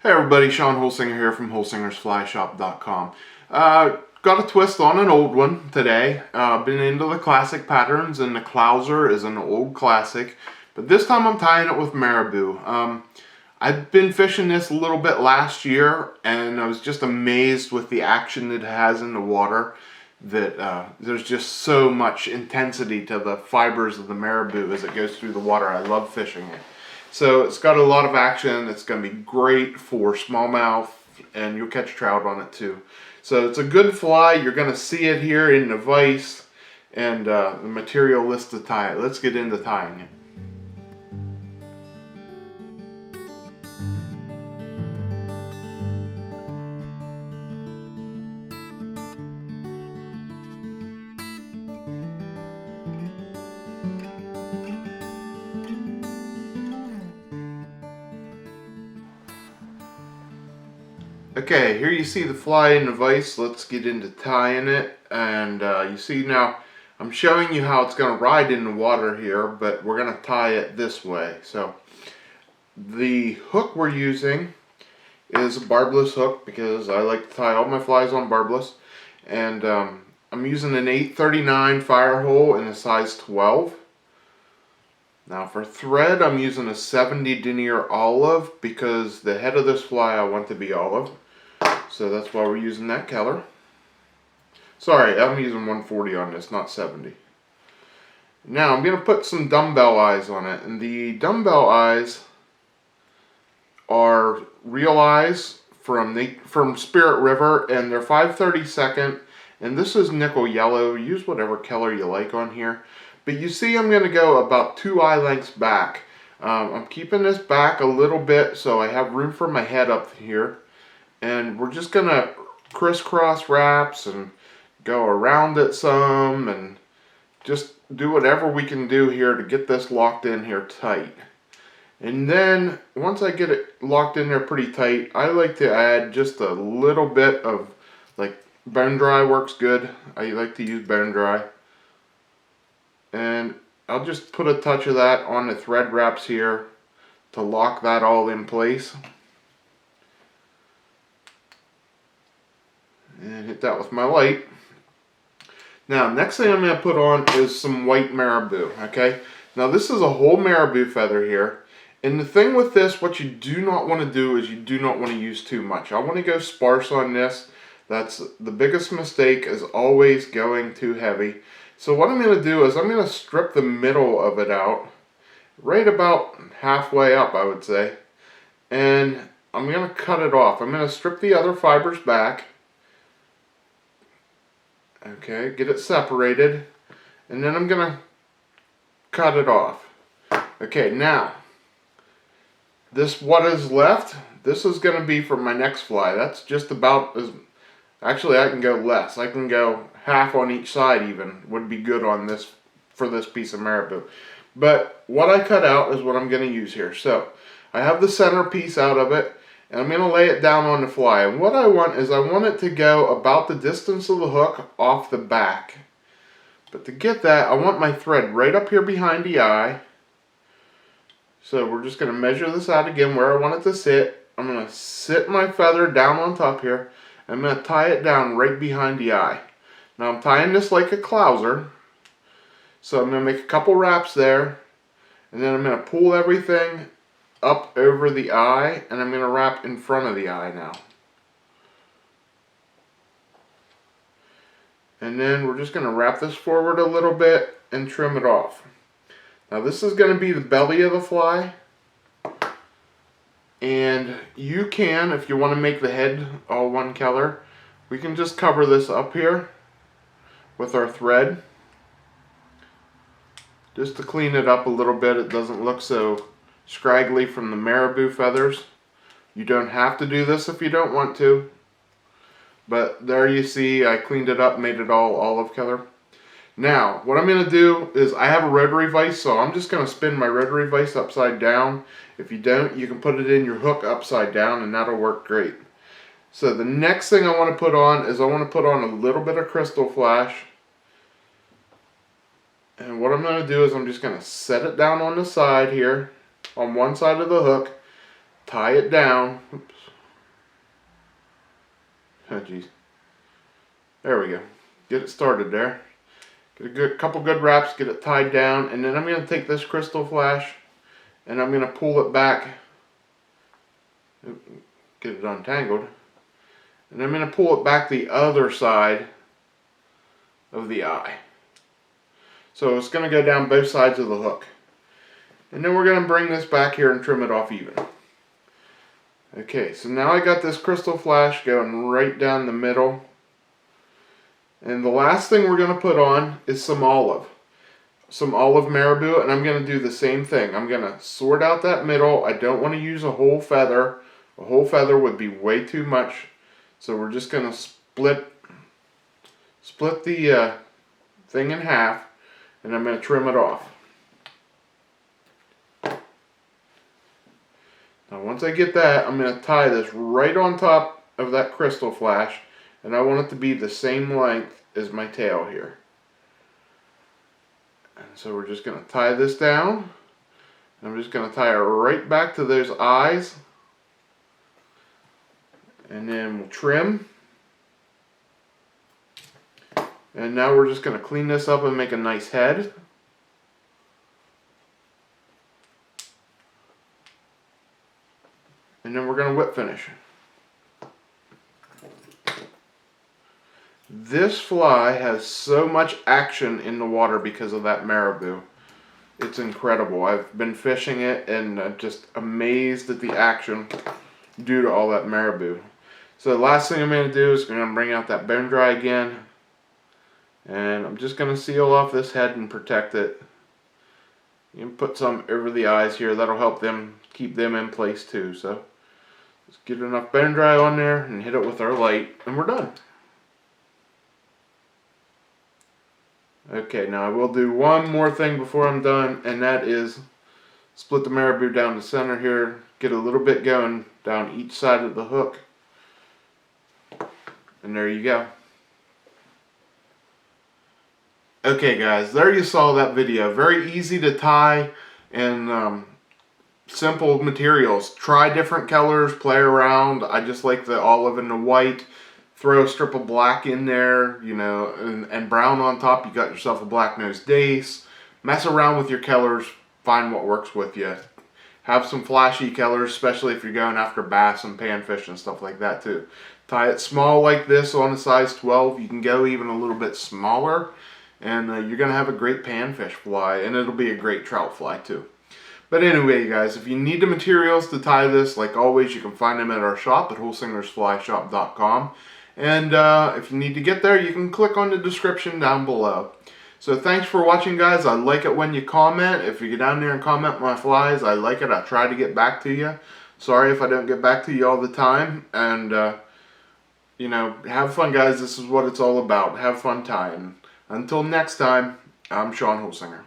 Hey everybody, Sean Holsinger here from holsingersflyshop.com. Got a twist on an old one today. Been into the classic patterns, and the Clouser is an old classic. But this time I'm tying it with Marabou. I've been fishing this a little bit last year, and I was just amazed with the action it has in the water. That there's just so much intensity to the fibers of the Marabou as it goes through the water. I love fishing it. So it's got a lot of action. It's going to be great for smallmouth, and you'll catch trout on it too. So it's a good fly. You're going to see it here in the vise and the material list to tie it. Let's get into tying it. Okay, here you see the fly in the vise. Let's get into tying it. And you see now, I'm showing you how it's going to ride in the water here, but we're going to tie it this way. So the hook we're using is a barbless hook because I like to tie all my flies on barbless. And I'm using an 839 Firehole in a size 12. Now for thread, I'm using a 70 Denier olive because the head of this fly I want to be olive. So that's why we're using that color. Sorry, I'm using 140 on this, not 70. Now I'm going to put some dumbbell eyes on it. And the dumbbell eyes are real eyes from Spirit River, and they're 5/32. And this is nickel yellow. Use whatever color you like on here. But you see I'm going to go about 2 eye lengths back. I'm keeping this back a little bit so I have room for my head up here. And we're just going to crisscross wraps and go around it some and just do whatever we can do here to get this locked in here tight. And then once I get it locked in there pretty tight, I like to add just a little bit of, like, Bone Dry works good. I like to use Bone Dry. And I'll just put a touch of that on the thread wraps here to lock that all in place. And hit that with my light. Now, next thing I'm going to put on is some white Marabou, okay? Now, this is a whole Marabou feather here. And the thing with this, what you do not want to do is you do not want to use too much. I want to go sparse on this. That's the biggest mistake, is always going too heavy. So what I'm going to do is I'm going to strip the middle of it out, right about halfway up, I would say. And I'm going to cut it off. I'm going to strip the other fibers back. Okay, get it separated, and then I'm going to cut it off. Okay, now, what is left, this is going to be for my next fly. That's just about as, actually I can go less. I can go half on each side even, would be good on this, for this piece of Marabou. But what I cut out is what I'm going to use here. So, I have the center piece out of it, and I'm going to lay it down on the fly. And what I want is I want it to go about the distance of the hook off the back. But to get that, I want my thread right up here behind the eye. So we're just going to measure this out again where I want it to sit. I'm going to sit my feather down on top here. I'm going to tie it down right behind the eye. Now I'm tying this like a Clouser. So I'm going to make a couple wraps there. And then I'm going to pull everything up over the eye, and I'm going to wrap in front of the eye now. And then we're just going to wrap this forward a little bit and trim it off. Now this is going to be the belly of the fly. And you can, if you want to make the head all one color, we can just cover this up here with our thread. Just to clean it up a little bit, it doesn't look so scraggly from the Marabou feathers. You don't have to do this if you don't want to. But there you see, I cleaned it up, made it all olive color. Now, what I'm going to do is I have a rotary vise, so I'm just going to spin my rotary vise upside down. If you don't, you can put it in your hook upside down, and that'll work great. So the next thing I want to put on is I want to put on a little bit of Krystal flash. And what I'm going to do is I'm just going to set it down on the side here, on one side of the hook, tie it down. Oops. Oh geez. There we go. Get it started there. Get a couple good wraps, get it tied down, and then I'm going to take this Krystal flash and I'm going to pull it back. Get it untangled. And I'm going to pull it back the other side of the eye. So it's going to go down both sides of the hook. And then we're going to bring this back here and trim it off even. Okay, so now I got this Krystal flash going right down the middle. And the last thing we're going to put on is some olive. Some olive marabou, and I'm going to do the same thing. I'm going to sort out that middle. I don't want to use a whole feather. A whole feather would be way too much. So we're just going to split the thing in half, and I'm going to trim it off. Now once I get that, I'm going to tie this right on top of that Krystal flash, and I want it to be the same length as my tail here. And so we're just going to tie this down. I'm just going to tie it right back to those eyes. And then we'll trim. And now we're just going to clean this up and make a nice head. And then we're going to whip finish. This fly has so much action in the water because of that marabou. It's incredible. I've been fishing it and I'm just amazed at the action due to all that marabou. So the last thing I'm going to do is I'm going to bring out that bone dry again. And I'm just going to seal off this head and protect it. You can put some over the eyes here. That'll help them keep them in place too. So just get enough bone dry on there and hit it with our light and we're done. Okay, now I will do one more thing before I'm done, and that is split the marabou down the center here, get a little bit going down each side of the hook, and there you go. Okay guys, there you saw that video. Very easy to tie and simple materials. Try different colors, play around. I just like the olive and the white. Throw a strip of black in there, you know, and brown on top. You got yourself a black-nosed dace. Mess around with your colors. Find what works with you. Have some flashy colors, especially if you're going after bass and panfish and stuff like that too. Tie it small like this on a size 12. You can go even a little bit smaller, and you're going to have a great panfish fly, and it'll be a great trout fly too. But anyway, guys, if you need the materials to tie this, like always, you can find them at our shop at holsingersflyshop.com. And if you need to get there, you can click on the description down below. So thanks for watching, guys. I like it when you comment. If you get down there and comment my flies, I like it. I try to get back to you. Sorry if I don't get back to you all the time. And, you know, have fun, guys. This is what it's all about. Have fun tying. Until next time, I'm Sean Holsinger.